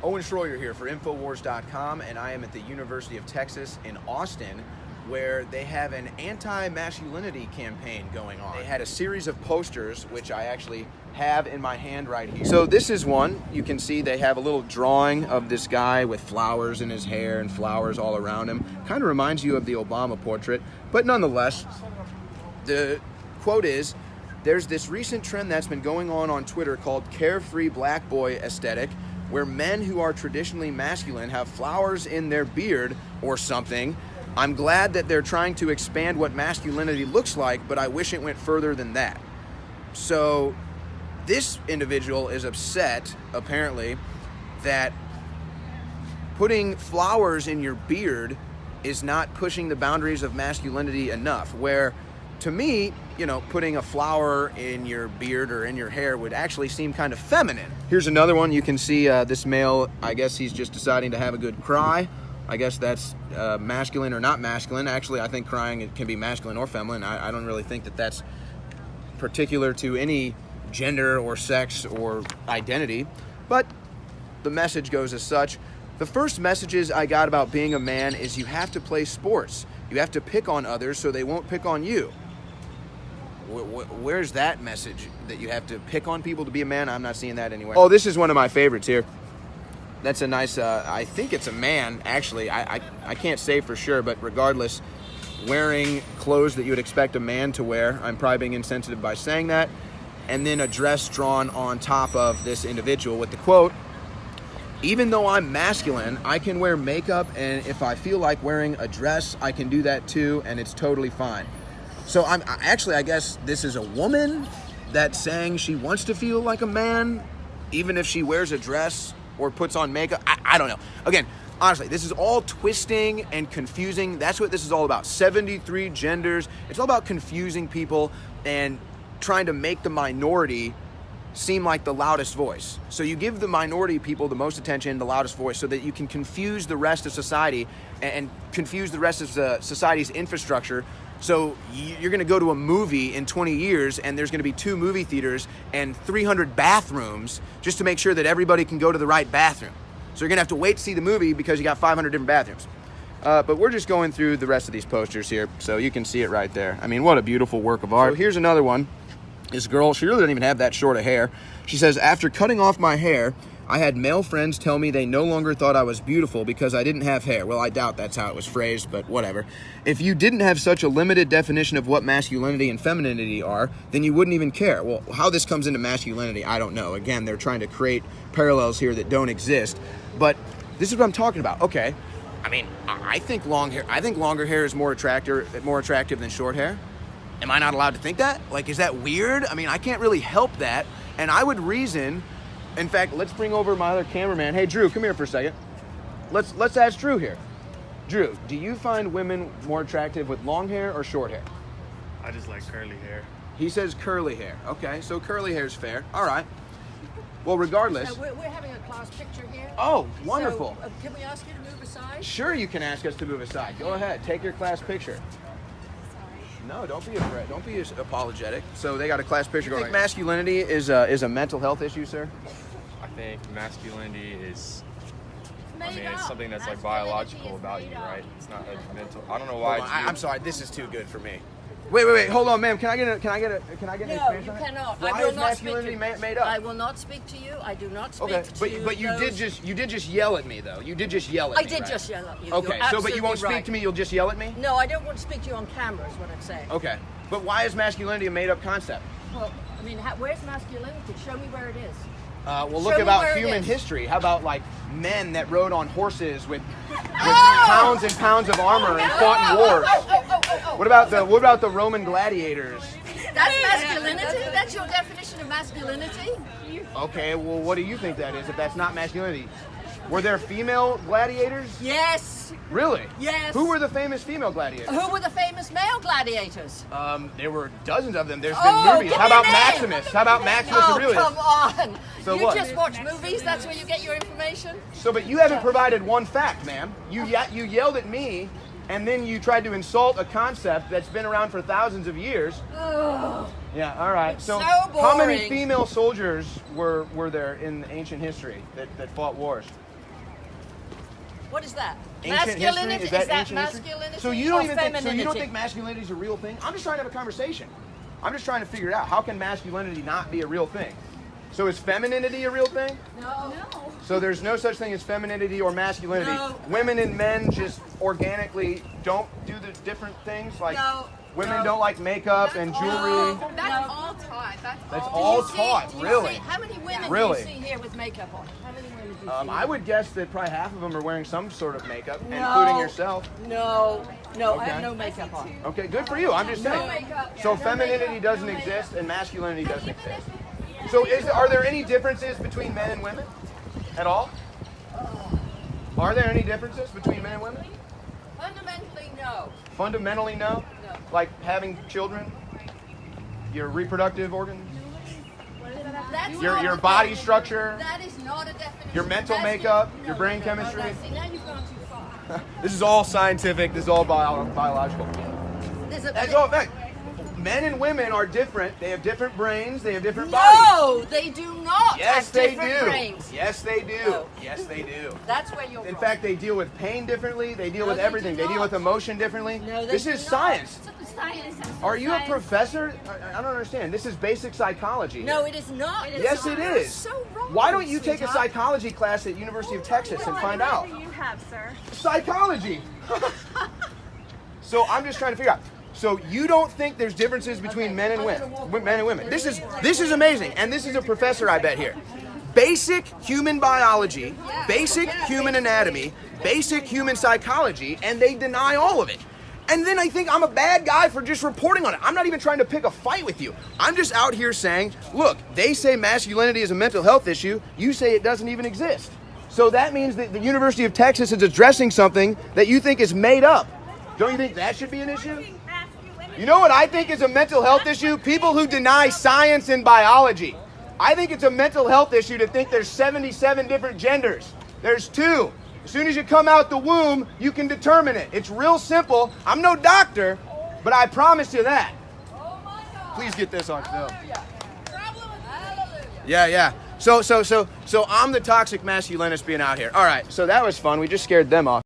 Owen Shroyer here for Infowars.com, and I am at the University of Texas in Austin, where they have an anti-masculinity campaign going on. They had a series of posters, which I actually have in my hand right here. So this is one. You can see they have a little drawing of this guy with flowers in his hair and flowers all around him. Kind of reminds you of the Obama portrait, but nonetheless, the quote is, "There's this recent trend that's been going on Twitter called carefree black boy aesthetic, where men who are traditionally masculine have flowers in their beard or something. I'm glad that they're trying to expand what masculinity looks like, but I wish it went further than that." So this individual is upset, apparently, that putting flowers in your beard is not pushing the boundaries of masculinity enough, where to me, you know, putting a flower in your beard or in your hair would actually seem kind of feminine. Here's another one. You can see this male, I guess he's just deciding to have a good cry. I guess that's masculine or not masculine. Actually, I think crying can be masculine or feminine. I don't really think that that's particular to any gender or sex or identity, but the message goes as such. The first messages I got about being a man is you have to play sports. You have to pick on others so they won't pick on you. Where's that message that you have to pick on people to be a man? I'm not seeing that anywhere. Oh, this is one of my favorites here. That's a nice, I think it's a man, actually. I can't say for sure, but regardless, wearing clothes that you would expect a man to wear. I'm probably being insensitive by saying that. And then a dress drawn on top of this individual with the quote, "Even though I'm masculine, I can wear makeup, and if I feel like wearing a dress, I can do that too, and it's totally fine." So I guess this is a woman that's saying she wants to feel like a man, even if she wears a dress or puts on makeup. I don't know. Again, honestly, this is all twisting and confusing. That's what this is all about. 73 genders. It's all about confusing people and trying to make the minority seem like the loudest voice. So you give the minority people the most attention, the loudest voice, so that you can confuse the rest of society and confuse the rest of society's infrastructure. So you're going to go to a movie in 20 years and there's going to be 2 movie theaters and 300 bathrooms just to make sure that everybody can go to the right bathroom. So you're going to have to wait to see the movie because you got 500 different bathrooms. But we're just going through the rest of these posters here so you can see it right there. I mean, what a beautiful work of art. So here's another one. This girl, she really doesn't even have that short of hair. She says, "After cutting off my hair, I had male friends tell me they no longer thought I was beautiful because I didn't have hair." Well, I doubt that's how it was phrased, but whatever. "If you didn't have such a limited definition of what masculinity and femininity are, then you wouldn't even care." Well, how this comes into masculinity, I don't know. Again, they're trying to create parallels here that don't exist. But this is what I'm talking about. Okay, I mean, I think longer hair is more attractive than short hair. Am I not allowed to think that? Like, is that weird? I mean, I can't really help that. And I would reason, in fact, let's bring over my other cameraman. Hey, Drew, come here for a second. Let's ask Drew here. Drew, do you find women more attractive with long hair or short hair? I just like curly hair. He says curly hair. Okay, so curly hair is fair. All right. Well, regardless. So we're having a class picture here. Oh, wonderful. So, can we ask you to move aside? Sure, you can ask us to move aside. Go ahead, take your class picture. No, don't be afraid. Don't be apologetic. So they got a class picture going. You think masculinity is a mental health issue, sir? I think masculinity is, It's it's something that's like biological about you, right? It's not like mental. I don't know why. I'm sorry. This is too good for me. Wait. Hold on, ma'am. Can I get an No, explanation you on it? cannot. Why I will is not masculinity speak to, made up? I will not speak to you. I do not speak Okay, to but you did just yell at me though. You did just yell at me. I did right? just yell at you. Okay, You're but you won't absolutely speak right. to me. You'll just yell at me. No, I don't want to speak to you on camera. Is what I'm saying. Okay, but why is masculinity a made-up concept? Well, I mean, where's masculinity? Show me where it is. Well, look Show me about where it human is. history. How about like men that rode on horses with pounds and pounds of armor and fought in wars? What about the Roman gladiators? That's masculinity? That's your definition of masculinity? Okay, well, what do you think that is if that's not masculinity? Were there female gladiators? Yes. Really? Yes. Who were the famous female gladiators? Who were the famous male gladiators? There were dozens of them. There's been Oh, movies. give How me a about name. Maximus? How about Maximus Oh, Aurelius? come on. So you what? just watch movies? That's where you get your information? So, but you haven't provided one fact, ma'am. You yelled at me, and then you tried to insult a concept that's been around for thousands of years. Ugh. Yeah, all right. So how many boring. female soldiers were there in ancient history that fought wars? What is that? Ancient history? Is that ancient history? masculinity? So you don't or even think femininity? masculinity is a real thing? I'm just trying to have a conversation. I'm just trying to figure it out. How can masculinity not be a real thing? So is femininity a real thing? No. So there's no such thing as femininity or masculinity. No. Women and men just organically don't do the different things. Like women don't like makeup and jewelry. That's all taught. That's all. all Do you taught, see- really. How many women Really? do you see here with makeup on? How many women do you see? I would guess that probably half of them are wearing some sort of makeup, No. including yourself. No, I Okay. have no makeup on. Okay, good for you. I'm just saying. makeup. So No femininity makeup. doesn't exist and masculinity doesn't exist. So are there any differences between men and women at all? Are there any differences between men and women? Fundamentally, no. Fundamentally, no? No. Like having children? Your reproductive organs? That's Your not a body definition. structure? That is not a definition. Your mental Masculine- makeup? No, Your brain no, chemistry? No, see, now you've gone too far. This is all scientific. This is all biological. There's a, That's all fact. Men and women are different. They have different brains. They have different bodies. No, they do not Yes, have they different do. brains. Yes, they do. No. Yes, they do. That's where you're In wrong. fact, they deal with pain differently. They deal No, with they everything. do They deal not. with emotion differently. No, they This do is not. science. Science. Are you a professor? I don't understand. This is basic psychology. No, it is not. Yes, it You're is. so wrong. Why don't you take a sweetheart. psychology class at University of Texas and find out? What do you have, sir? Psychology. So I'm just trying to figure out. So you don't think there's differences between men and women? This is amazing, and this is a professor, I bet here. Basic human biology, basic human anatomy, basic human psychology, and they deny all of it. And then I think I'm a bad guy for just reporting on it. I'm not even trying to pick a fight with you. I'm just out here saying, look, they say masculinity is a mental health issue. You say it doesn't even exist. So that means that the University of Texas is addressing something that you think is made up. Don't you think that should be an issue? You know what I think is a mental health issue? People who deny science and biology. I think it's a mental health issue to think there's 77 different genders. There's 2. As soon as you come out the womb, you can determine it. It's real simple. I'm no doctor, but I promise you that. Please get this on film. Yeah. So I'm the toxic masculinist being out here. All right, so that was fun. We just scared them off.